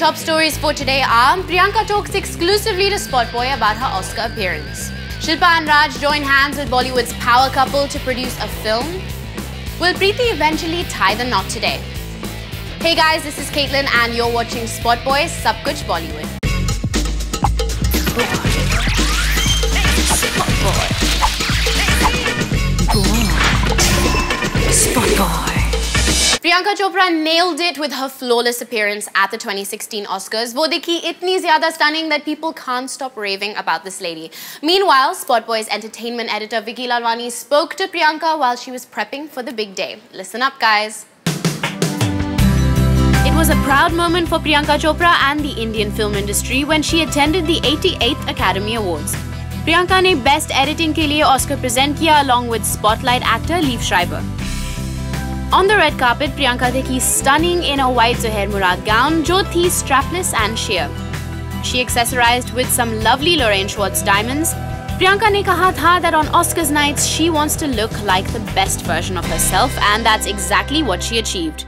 top stories for today are: Priyanka talks exclusively to Spotboy about her Oscar appearance. Shilpa and Raj join hands with Bollywood's power couple to produce a film. Will Preeti eventually tie the knot today? Hey guys, this is Caitlin and you're watching Spotboy Sab Kuch Bollywood. Spotboy. Priyanka Chopra nailed it with her flawless appearance at the 2016 Oscars. वो देखी इतनी ज़्यादा stunning that people can't stop raving about this lady. Meanwhile, Spotboy's entertainment editor Vicky Lalwani spoke to Priyanka while she was prepping for the big day. Listen up, guys. It was a proud moment for Priyanka Chopra and the Indian film industry when she attended the 88th Academy Awards. Priyanka ने Best Editing के लिए Oscar present किया along with Spotlight actor Liev Schreiber. On the red carpet, Priyanka दिखी stunning in a white Zohair Murad gown जो थी strapless and sheer. She accessorized with some lovely Lorraine Schwartz diamonds. Priyanka ने कहा था that on Oscars nights she wants to look like the best version of herself, and that's exactly what she achieved.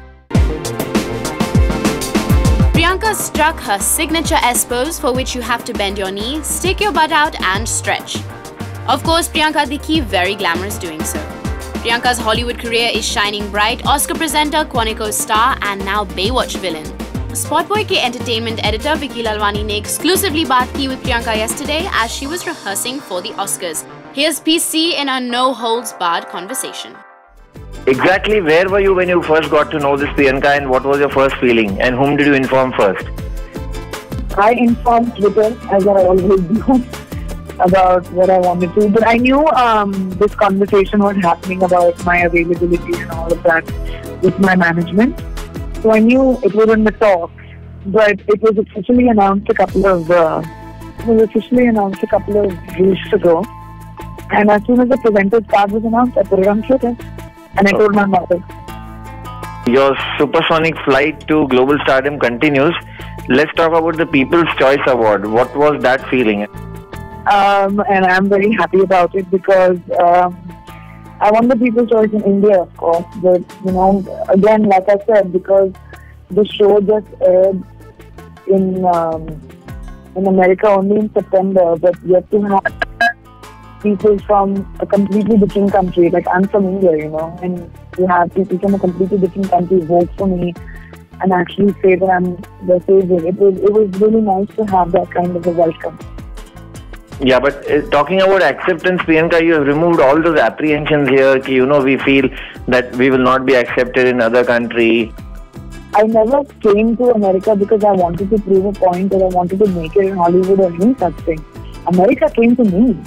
Priyanka struck her signature S pose, for which you have to bend your knee, stick your butt out and stretch. Of course, Priyanka दिखी very glamorous doing so. Priyanka's Hollywood career is shining bright. Oscar presenter, Quantico star and now Baywatch villain. Spotboy के entertainment editor Vicky Lalwani ने exclusively बात की with Priyanka yesterday as she was rehearsing for the Oscars. Here's PC in a no-holds-barred conversation. Exactly where were you when you first got to know this Priyanka, and what was your first feeling, and whom did you inform first? I informed Twitter, as I always do, about what I wanted to, but I knew this conversation was happening about my availability and all of that with my management. So I knew it was in the talks, but it was officially announced a couple of weeks ago. And as soon as the presenter's card was announced, I put it on Twitter and I told my mother. Your supersonic flight to global stardom continues. Let's talk about the People's Choice Award. What was that feeling? And I'm very happy about it because I won the People's Choice in India, of course. But, again, like I said, because the show just aired in America only in September, but yet to have people from a completely different country, like I'm from India, and you have people from a completely different country vote for me and actually say that I'm their favorite. It was really nice to have that kind of a welcome. Yeah, but talking about acceptance, Priyanka, you have removed all those apprehensions here. We feel that we will not be accepted in other country. I never came to America because I wanted to prove a point or I wanted to make it in Hollywood or any such thing. America came to me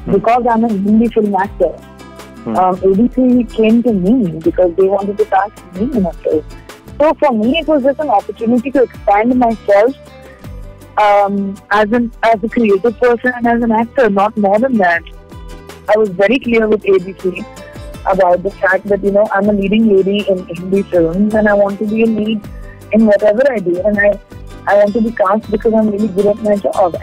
because I'm a Hindi film actor. ABC came to me because they wanted to cast me in a film. So for me, it was just an opportunity to expand myself as a creative person and as an actor, not more than that. I was very clear with ABC about the fact that, I'm a leading lady in Hindi films and I want to be a lead in whatever I do, and I want to be cast because I'm really good at my job.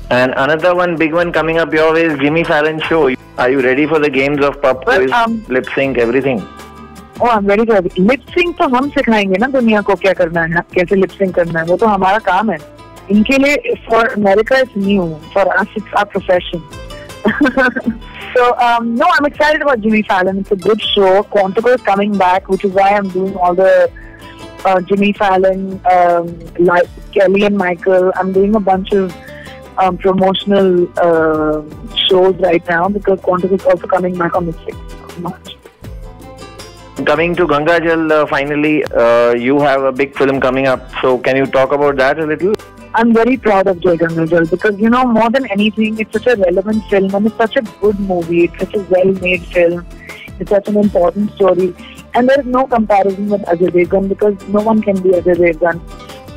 And another one, big one coming up your way is Jimmy Fallon show. Are you ready for the games of pop quiz, lip sync, everything? Oh, I'm very ready. Lip sync तो हम सिखाएंगे ना दुनिया को क्या करना है, कैसे lip sync करना है, वो तो हमारा काम है. इनके लिए, for America it's new, for us it's our profession. So no, I'm excited about Jimmy Fallon. It's a good show. Quantico is coming back, which is why I'm doing all the Jimmy Fallon, like Kelly and Michael. I'm doing a bunch of promotional shows right now because Quantico is also coming back on the 6th of March. Coming to Ganga Jal, finally, you have a big film coming up. So can you talk about that a little? I'm very proud of Jai Ganga Jal because, more than anything, it's such a relevant film and it's such a good movie. It's such a well-made film. It's such an important story. And there is no comparison with Ajay Devgan because no one can be Ajay Devgan.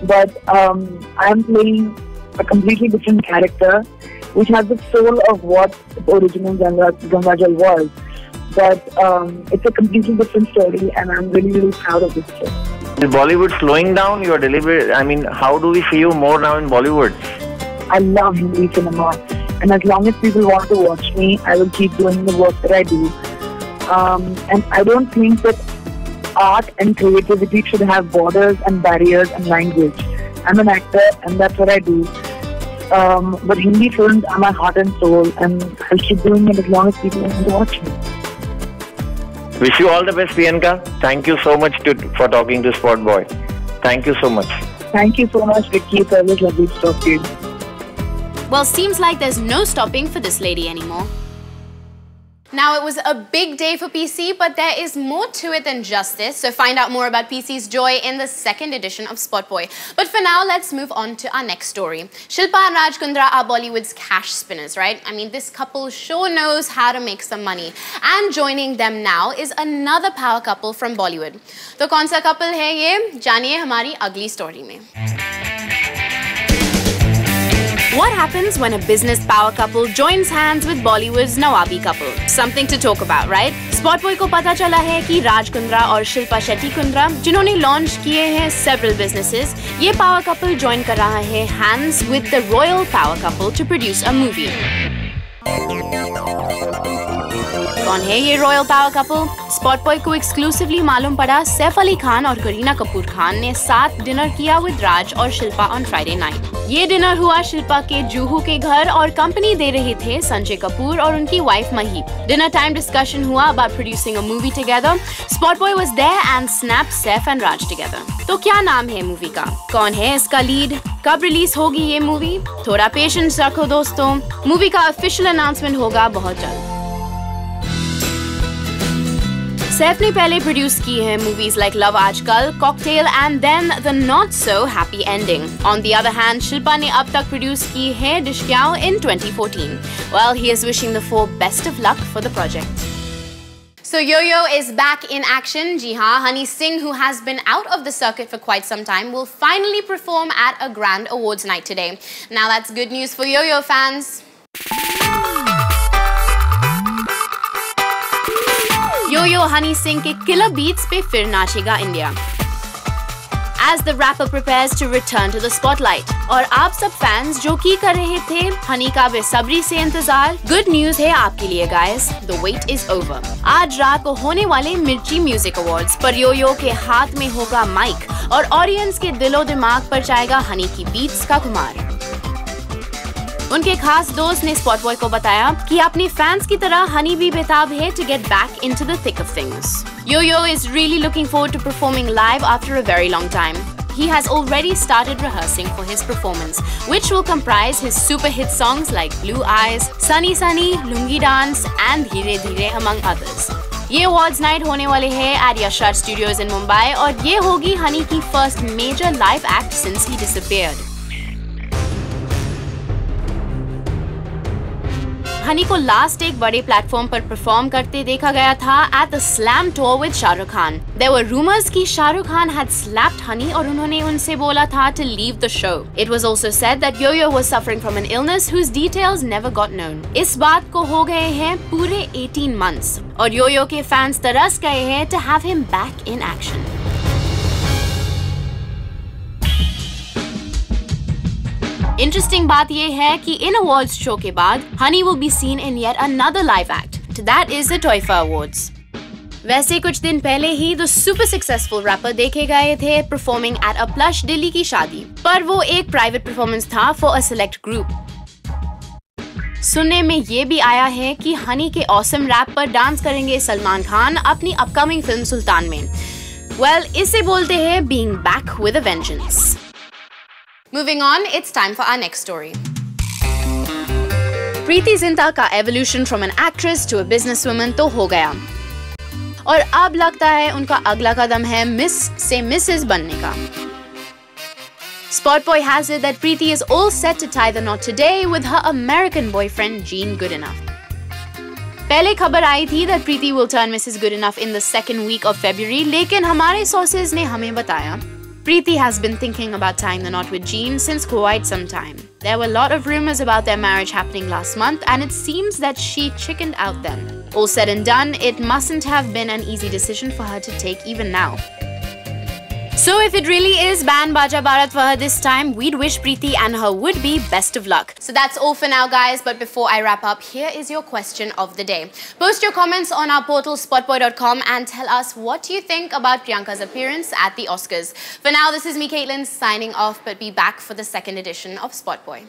But I'm playing a completely different character which has the soul of what the original Ganga Jal was. But it's a completely different story and I'm really, really proud of this film. Is Bollywood slowing down your delivery? I mean, how do we see you more now in Bollywood? I love Hindi cinema. And as long as people want to watch me, I will keep doing the work that I do. And I don't think that art and creativity should have borders and barriers and language. I'm an actor and that's what I do. But Hindi films are my heart and soul, and I'll keep doing it as long as people want to watch me. Wish you all the best, Priyanka. Thank you so much for talking to Spot Boy. Thank you so much. Thank you so much, Vicky. It's always lovely to talk to you. Well, seems like there's no stopping for this lady anymore. Now, it was a big day for PC, but there is more to it than just this. So find out more about PC's joy in the second edition of Spot Boy. But for now, let's move on to our next story. Shilpa and Raj Kundra are Bollywood's cash spinners, right? I mean, this couple sure knows how to make some money. And joining them now is another power couple from Bollywood. तो कौन सा couple है ये? जानिए हमारी अगली story में. What happens when a business power couple joins hands with Bollywood's Nawabi couple? Something to talk about, right? Spot Boy को पता चला है कि राज कुंद्रा और शिल्पा शेट्टी कुंद्रा, जिन्होंने लॉन्च किए हैं several businesses, ये power couple join कर रहा है hands with the royal power couple to produce a movie. कौन है ये royal power couple? Spot boy को एक्सक्लूसिवली मालूम पड़ा सैफ अली खान और करीना कपूर खान ने साथ डिनर किया विद राज और शिल्पा ऑन फ्राइडे नाइट. ये डिनर हुआ शिल्पा के जूहू के घर और कंपनी दे रहे थे संजय कपूर और उनकी wife Maheep. Dinner time discussion हुआ about producing a movie together. Spot boy was there and snapped Saif and Raj together. तो क्या नाम है मूवी का? कौन है इसका लीड? कब रिलीज होगी ये मूवी? थोड़ा पेशेंस रखो दोस्तों, मूवी का ऑफिशियल अनाउंसमेंट होगा बहुत जल्द. सैफ ने पहले प्रोड्यूस की है movies like love Aajkal, cocktail and then the not so happy ending. On the other hand Shilpa ने अब तक प्रोड्यूस की है Dishkiyaoon in 2014. Well, he is wishing the for best of luck for the project. So Yo-Yo is back in action. जी हाँ, Honey Singh, who has been out of the circuit for quite some time, will finally perform at a grand awards night today. Now that's good news for Yo-Yo fans. Yo-Yo Honey Singh के killer beats पे फिर नाचेगा India. As the rapper prepares to return to the spotlight. और आप सब fans जो की कर रहे थे हनी का बेसब्री से इंतजार, गुड न्यूज है आपके लिए guys, the wait is over. आज रात को होने वाले मिर्ची म्यूजिक अवार्ड्स पर यो-यो के हाथ में होगा माइक और ऑडियंस के दिलो दिमाग पर जाएगा हनी की बीट्स का खुमार. उनके खास दोस्त ने स्पॉट बॉय को बताया कि अपने फैंस की तरह हनी भी बेताब है to get back into the thick of things. Yo-Yo is really looking forward to performing live after a very long time. He has already started rehearsing for his performance, which will comprise his super hit songs like Blue Eyes, Sunny Sunny, Lungi Dance and Dheere Dheere among others. ये awards night होने वाले हैं at Yashar Studios in Mumbai और ये होगी हनी की first major live act since he disappeared. Honey को last एक बड़े प्लेटफॉर्म पर परफॉर्म करते देखा गया था at the Slam tour with Shahrukh Khan. There were rumors कि शाहरुख खान had slapped हनी और उन्होंने उनसे बोला था to leave the show. It was also said that Yo-Yo was suffering from an illness whose details never got known. इस बात को हो गए हैं पूरे 18 months और Yo-Yo के फैंस तरस गए हैं to have him back in action. Interesting बात ये है कि इन अवार्ड्स शो के बाद Honey will be seen in yet another live act. That is the Toifa Awards. वैसे कुछ दिन पहले ही द सुपर सक्सेसफुल रैपर देखे गए थे performing at a plush Delhi की शादी, पर वो एक प्राइवेट परफॉर्मेंस था फॉर अ सेलेक्ट ग्रुप. सुनने में ये भी आया है कि हनी के ऑसम रैप पर डांस करेंगे सलमान खान अपनी अपकमिंग फिल्म सुल्तान में. वेल, इसे बोलते हैं being back with a vengeance. Moving on, it's time for our next story. Preity Zinta का evolution from an actress to a businesswoman तो हो गया और अब लगता है उनका अगला कदम है मिस से मिसेस बनने का. Spot Boy has it that Preeti is all set to tie the knot today with her American boyfriend Gene Goodenough. पहले खबर आई थी that Preeti will turn Mrs. Goodenough in the second week of February, लेकिन हमारे sources ने हमें बताया Preeti has been thinking about tying the knot with Gene since quite some time. There were a lot of rumors about their marriage happening last month and it seems that she chickened out then. All said and done, it mustn't have been an easy decision for her to take even now. So if it really is Band Baja Bharat for her this time, we'd wish Preeti and her would-be best of luck. So that's all for now, guys. But before I wrap up, here is your question of the day. Post your comments on our portal spotboy.com and tell us what you think about Priyanka's appearance at the Oscars. For now, this is me, Caitlin, signing off, but be back for the second edition of Spotboy.